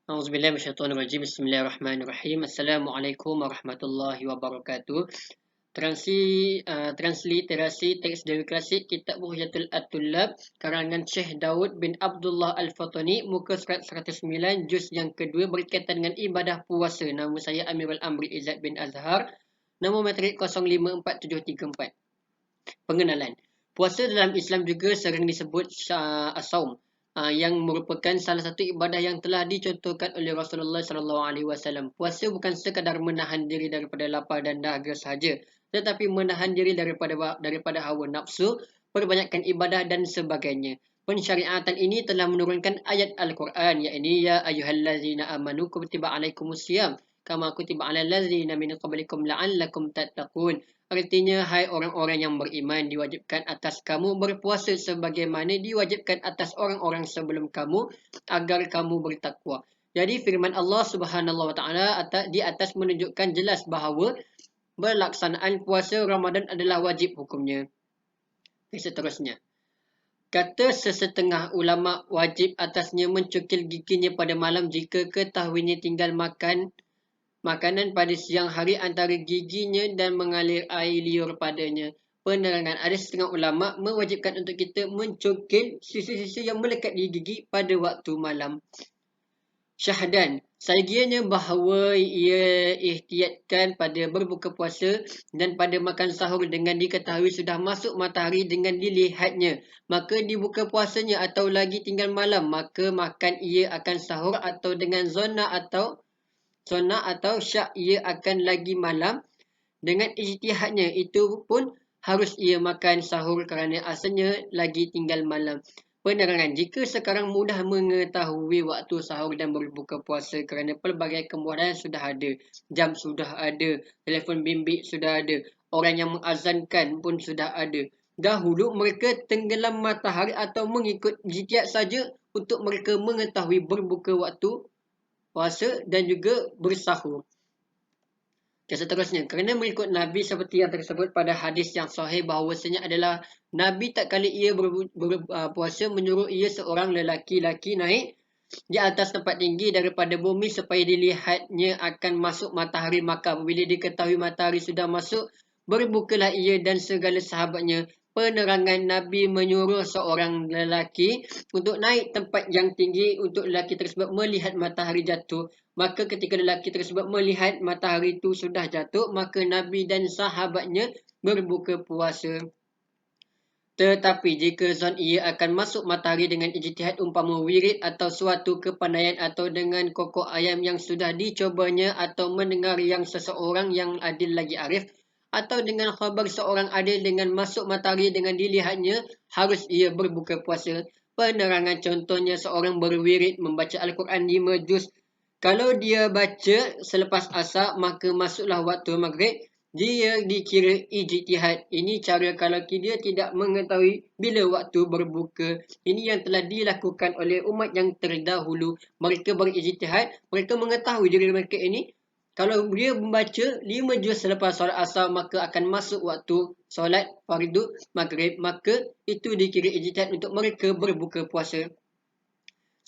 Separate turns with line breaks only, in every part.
Auzubillahi minasyaitonirrajim. Bismillahirrahmanirrahim. Assalamualaikum warahmatullahi wabarakatuh. Transliterasi teks Dewi Klasik Kitab Bughyatul At-Tullab karangan Syekh Daud bin Abdullah Al-Fatani, muka surat 109, juz yang kedua, berkaitan dengan ibadah puasa. Nama saya Amirul Amri Izzat bin Azhar. Nombor matrik 054734. Pengenalan. Puasa dalam Islam juga sering disebut as-saum, yang merupakan salah satu ibadah yang telah dicontohkan oleh Rasulullah SAW. Puasa bukan sekadar menahan diri daripada lapar dan dahaga sahaja, tetapi menahan diri daripada hawa nafsu, perbanyakkan ibadah dan sebagainya. Pensyariatan ini telah menurunkan ayat Al-Quran, yakni ya ayyuhallazina amanu kutiba alaikumusiyam kama kutiba alal ladzina min qablikum la'allakum tattaqun. Artinya, hai orang-orang yang beriman, diwajibkan atas kamu berpuasa sebagaimana diwajibkan atas orang-orang sebelum kamu, agar kamu bertakwa. Jadi firman Allah Subhanahu wa taala di atas menunjukkan jelas bahawa berlaksanaan puasa Ramadan adalah wajib hukumnya. Seterusnya, kata sesetengah ulama, wajib atasnya mencukil giginya pada malam jika ketahuinya tinggal makanan pada siang hari antara giginya dan mengalir air liur padanya. Penerangan, ada setengah ulama mewajibkan untuk kita mencukil sisi-sisi yang melekat di gigi pada waktu malam. Syahdan, sagianya bahawa ia ihtiyatkan pada berbuka puasa dan pada makan sahur dengan diketahui sudah masuk matahari dengan dilihatnya, maka dibuka puasanya, atau lagi tinggal malam, maka makan ia akan sahur, atau dengan zona atau syak ia akan lagi malam. Dengan ijtihadnya itu pun harus ia makan sahur kerana asalnya lagi tinggal malam. Penerangan, jika sekarang mudah mengetahui waktu sahur dan berbuka puasa kerana pelbagai kemudahan sudah ada, jam sudah ada, telefon bimbit sudah ada, orang yang mengazankan pun sudah ada. Dahulu mereka tenggelam matahari atau mengikut ijtihad saja untuk mereka mengetahui berbuka waktu puasa dan juga bersahur. Seterusnya, kerana mengikut Nabi seperti yang tersebut pada hadis yang sahih bahawasanya adalah Nabi tak kali ia berpuasa menyuruh ia seorang lelaki-laki naik di atas tempat tinggi daripada bumi supaya dilihatnya akan masuk matahari, maka apabila diketahui matahari sudah masuk, berbukalah ia dan segala sahabatnya. Penerangan, Nabi menyuruh seorang lelaki untuk naik tempat yang tinggi untuk lelaki tersebut melihat matahari jatuh. Maka ketika lelaki tersebut melihat matahari itu sudah jatuh, maka Nabi dan sahabatnya berbuka puasa. Tetapi jika zon ia akan masuk matahari dengan ijtihad, umpama wirid atau suatu kepandaian, atau dengan kokok ayam yang sudah dicobanya, atau mendengar yang seseorang yang adil lagi arif, atau dengan khabar seorang adil dengan masuk matahari dengan dilihatnya, harus ia berbuka puasa. Penerangan, contohnya seorang berwirid membaca Al-Quran 5 juz. Kalau dia baca selepas asar, maka masuklah waktu maghrib. Dia dikira ijtihad. Ini cara kalau dia tidak mengetahui bila waktu berbuka. Ini yang telah dilakukan oleh umat yang terdahulu. Mereka berijtihad, mereka mengetahui diri mereka ini. Kalau dia membaca 5 juz selepas solat asar, maka akan masuk waktu solat fardu maghrib. Maka itu dikira ijtihad untuk mereka berbuka puasa.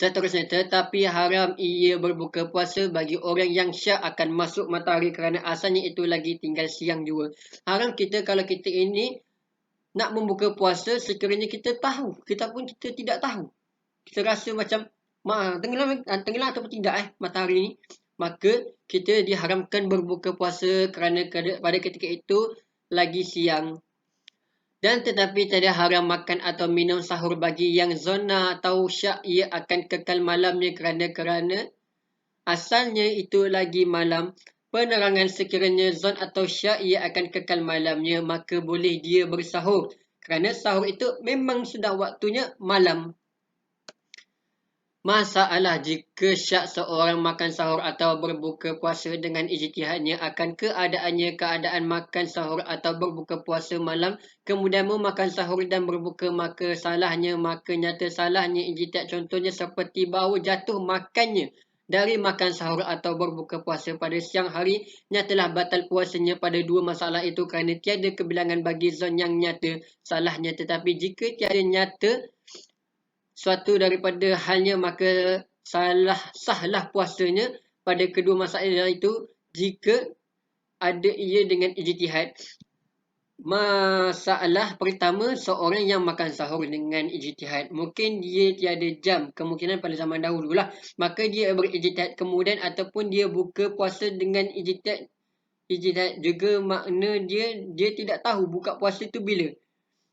Seterusnya, tetapi haram ia berbuka puasa bagi orang yang syak akan masuk matahari kerana asalnya itu lagi tinggal siang juga. Haram kita kalau kita ini nak membuka puasa sekiranya kita tahu, kita tidak tahu. Kita rasa macam tenggelam ataupun tidak matahari ini, maka kita diharamkan berbuka puasa kerana pada ketika itu lagi siang. Dan tetapi tidak haram makan atau minum sahur bagi yang zona atau syak ia akan kekal malamnya kerana asalnya itu lagi malam. Penerangan, sekiranya zon atau syak ia akan kekal malamnya, maka boleh dia bersahur kerana sahur itu memang sudah waktunya malam. Masalah, jika syak seorang makan sahur atau berbuka puasa dengan ijtihadnya akan keadaan makan sahur atau berbuka puasa malam, kemudian memakan sahur dan berbuka, maka nyata salahnya ijtihad. Contohnya seperti bahawa jatuh makannya dari makan sahur atau berbuka puasa pada siang hari, nyatalah batal puasanya pada dua masalah itu kerana tiada kebilangan bagi zon yang nyata salahnya. Tetapi jika tiada nyata suatu daripada halnya, maka sahlah puasanya pada kedua masalah itu jika ada ia dengan ijtihad. Masalah pertama, seorang yang makan sahur dengan ijtihad. Mungkin dia tiada jam, kemungkinan pada zaman dahulu lah. Maka dia berijtihad kemudian ataupun dia buka puasa dengan ijtihad. Ijtihad juga makna dia tidak tahu buka puasa itu bila.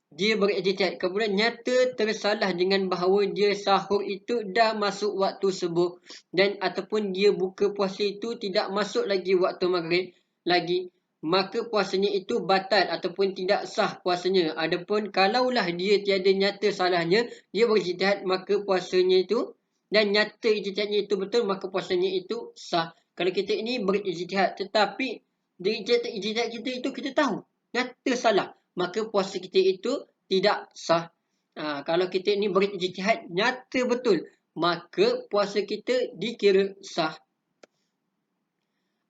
Dia berijtihad kemudian nyata tersalah dengan bahawa dia sahur itu dah masuk waktu subuh dan ataupun dia buka puasa itu tidak masuk lagi waktu maghrib lagi, maka puasanya itu batal ataupun tidak sah puasanya. Adapun kalaulah dia tiada nyata salahnya, dia berijtihad maka puasanya itu dan nyata ijtihadnya itu betul, maka puasanya itu sah. Kalau kita ini berijtihad tetapi di ijtihad kita itu kita tahu nyata salah, maka puasa kita itu tidak sah. Kalau kita ini berijtihad nyata betul, maka puasa kita dikira sah.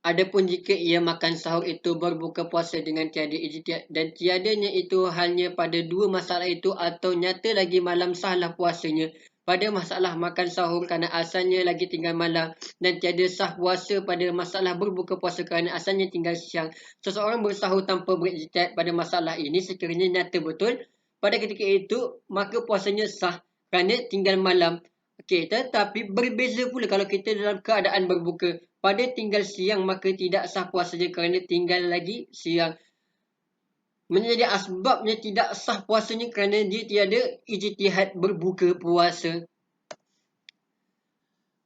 Adapun jika ia makan sahur itu berbuka puasa dengan tiada ijtihad dan tiadanya itu hanya pada dua masalah itu atau nyata lagi malam sahlah puasanya. Pada masalah makan sahur kerana asalnya lagi tinggal malam dan tiada sah puasa pada masalah berbuka puasa kerana asalnya tinggal siang. Seseorang bersahur tanpa berijtihad pada masalah ini sekiranya nyata betul pada ketika itu, maka puasanya sah kerana tinggal malam. Okey, tetapi berbeza pula kalau kita dalam keadaan berbuka. Pada tinggal siang maka tidak sah puasanya kerana tinggal lagi siang. Menjadi asbabnya tidak sah puasanya kerana dia tiada ijtihad berbuka puasa.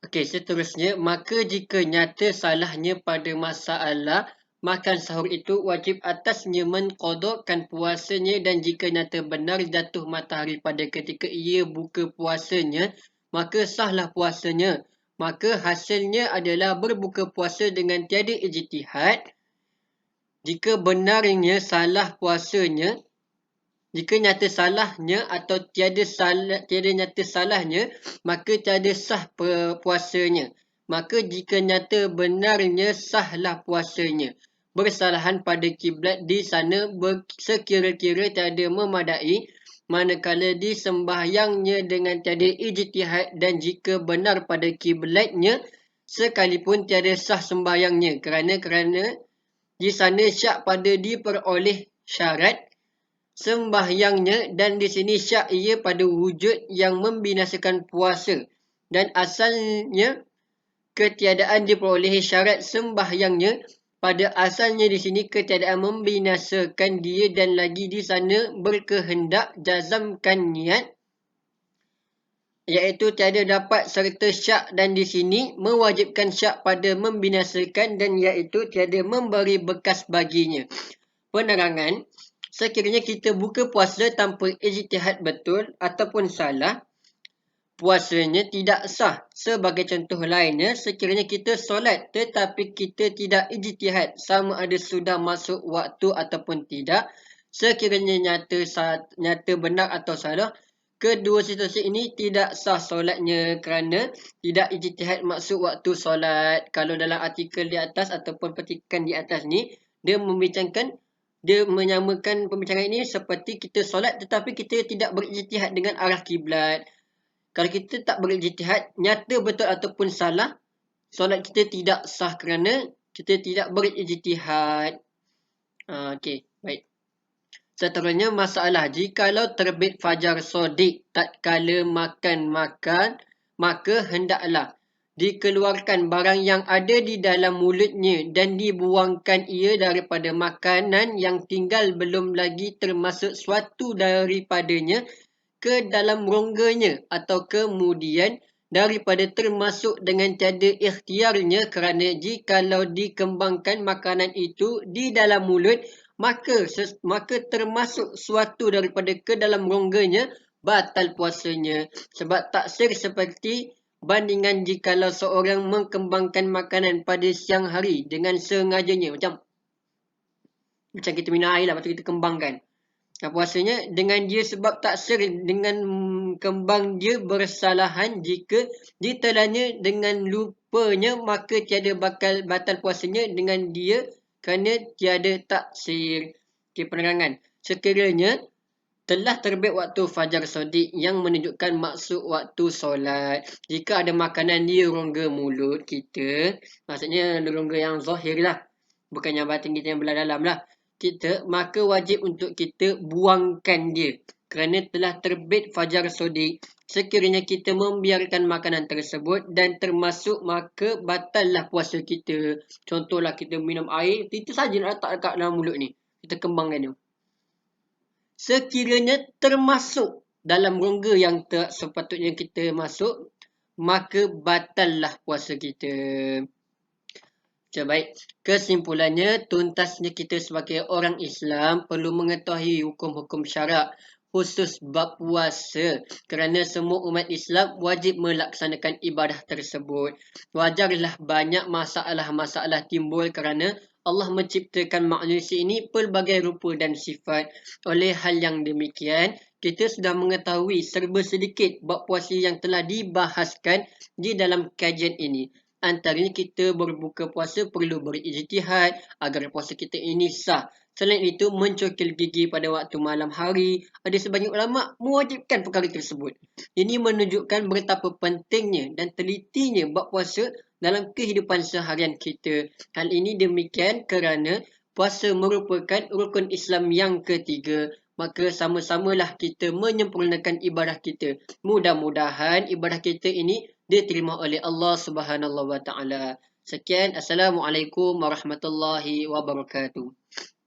Okey, seterusnya, maka jika nyata salahnya pada masalah makan sahur itu wajib atasnya mengqadakan puasanya dan jika nyata benar jatuh matahari pada ketika ia buka puasanya, maka sahlah puasanya. Maka hasilnya adalah berbuka puasa dengan tiada ijtihad. Jika benarnya salah puasanya, jika nyata salahnya atau tiada nyata salahnya, maka tiada sah puasanya. Maka jika nyata benarnya sahlah puasanya. Bersalahan pada kiblat di sana sekira-kira tiada memadai, manakala disembahyangnya dengan tiada ijtihad dan jika benar pada kiblatnya sekalipun tiada sah sembahyangnya kerana di sana syak pada diperoleh syarat sembahyangnya dan di sini syak ia pada wujud yang membinasakan puasa dan asalnya ketiadaan diperolehi syarat sembahyangnya pada asalnya di sini ketiadaan membinasakan dia dan lagi di sana berkehendak jazamkan niat iaitu tiada dapat serta syak dan di sini mewajibkan syak pada membinasakan dan iaitu tiada memberi bekas baginya. Penerangan, sekiranya kita buka puasa tanpa ijtihad betul ataupun salah, puasanya tidak sah. Sebagai contoh lainnya, sekiranya kita solat tetapi kita tidak ijtihad sama ada sudah masuk waktu ataupun tidak, sekiranya nyata benar atau salah, kedua situasi ini tidak sah solatnya kerana tidak ijtihad masuk waktu solat. Kalau dalam artikel di atas ataupun petikan di atas ni, dia menyamakan pembincangan ini seperti kita solat tetapi kita tidak berijtihad dengan arah kiblat. Kalau kita tak berijtihad, nyata betul ataupun salah, solat kita tidak sah kerana kita tidak berijtihad. Okey, baik. Seterusnya masalah, jikalau terbit fajar sodik tatkala makan, maka hendaklah dikeluarkan barang yang ada di dalam mulutnya dan dibuangkan ia daripada makanan yang tinggal belum lagi termasuk suatu daripadanya ke dalam rongganya atau kemudian daripada termasuk dengan tiada ikhtiarnya kerana jikalau dikembangkan makanan itu di dalam mulut maka termasuk suatu daripada ke dalam rongganya batal puasanya sebab taksir seperti bandingan jikalau seorang mengembangkan makanan pada siang hari dengan sengajanya macam kita minum air lah lepas tu kita kembangkan. Puasanya dengan dia sebab taksir dengan kembang dia bersalahan jika ditelannya dengan lupanya maka tiada batal puasanya dengan dia kerana tiada taksir. Penerangan. Sekiranya Telah terbit waktu fajar sodik yang menunjukkan maksud waktu solat. Jika ada makanan di rongga mulut kita, maksudnya rongga yang zahir lah, bukan yang batin kita yang belah dalam lah, maka wajib untuk kita buangkan dia. Kerana telah terbit fajar sodik, sekiranya kita membiarkan makanan tersebut dan termasuk, maka batallah puasa kita. Contohlah kita minum air, itu saja nak letak dekat dalam mulut ni. Kita kembangkan dia. Sekiranya termasuk dalam rongga yang tak sepatutnya kita masuk, maka batallah puasa kita. Okay, baik. Kesimpulannya, tuntasnya kita sebagai orang Islam perlu mengetahui hukum-hukum syarak khusus bab puasa, kerana semua umat Islam wajib melaksanakan ibadah tersebut. Wajarlah banyak masalah-masalah timbul kerana Allah menciptakan manusia ini pelbagai rupa dan sifat. Oleh hal yang demikian, kita sudah mengetahui serba sedikit bab puasa yang telah dibahaskan di dalam kajian ini. Antaranya kita berbuka puasa perlu berijtihad agar puasa kita ini sah. Selain itu, mencokil gigi pada waktu malam hari. Ada sebagian ulama mewajibkan perkara tersebut. Ini menunjukkan betapa pentingnya dan telitinya bab puasa dalam kehidupan seharian kita. Hal ini demikian kerana puasa merupakan rukun Islam yang ketiga. Maka sama-samalah kita menyempurnakan ibadah kita. Mudah-mudahan ibadah kita ini diterima oleh Allah Subhanahu wa taala. Sekian, Assalamualaikum warahmatullahi wabarakatuh.